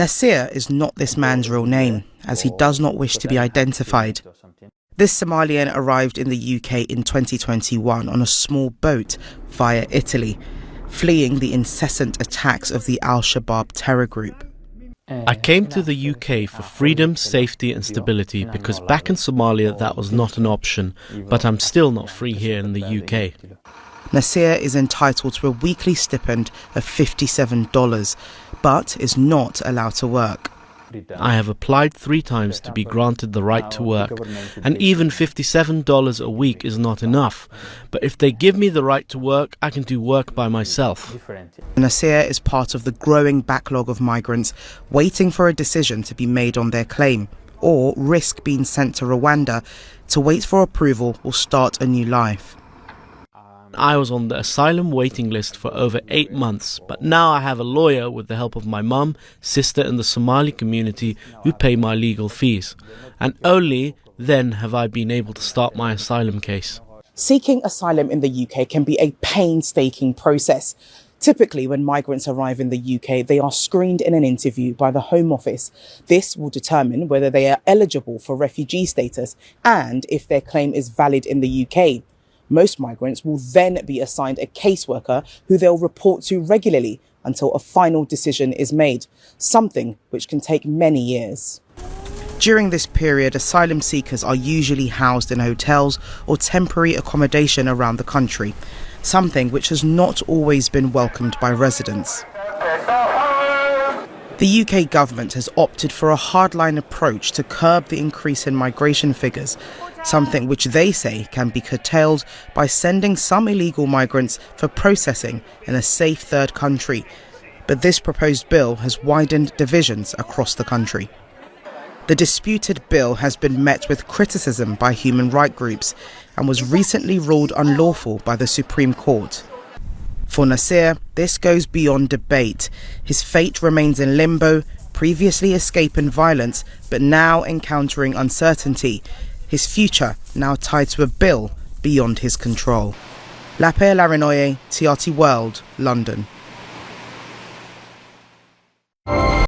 Nasir is not this man's real name, as he does not wish to be identified. This Somalian arrived in the UK in 2021 on a small boat via Italy, fleeing the incessant attacks of the Al-Shabaab terror group. I came to the UK for freedom, safety and stability because back in Somalia that was not an option, but I'm still not free here in the UK. Nasir is entitled to a weekly stipend of $57, but is not allowed to work. I have applied 3 times to be granted the right to work, and even $57 a week is not enough. But if they give me the right to work, I can do work by myself. Nasir is part of the growing backlog of migrants waiting for a decision to be made on their claim, or risk being sent to Rwanda to wait for approval or start a new life. I was on the asylum waiting list for over 8 months, but now I have a lawyer with the help of my mum, sister and the Somali community who pay my legal fees. And only then have I been able to start my asylum case. Seeking asylum in the UK can be a painstaking process. Typically, when migrants arrive in the UK, they are screened in an interview by the Home Office. This will determine whether they are eligible for refugee status and if their claim is valid in the UK. Most migrants will then be assigned a caseworker who they'll report to regularly until a final decision is made, something which can take many years. During this period, asylum seekers are usually housed in hotels or temporary accommodation around the country, something which has not always been welcomed by residents. The UK government has opted for a hardline approach to curb the increase in migration figures, something which they say can be curtailed by sending some illegal migrants for processing in a safe third country. But this proposed bill has widened divisions across the country. The disputed bill has been met with criticism by human rights groups and was recently ruled unlawful by the Supreme Court. For Nasir, this goes beyond debate. His fate remains in limbo, previously escaping violence, but now encountering uncertainty. His future now tied to a bill beyond his control. Lape Larinoye, TRT World, London.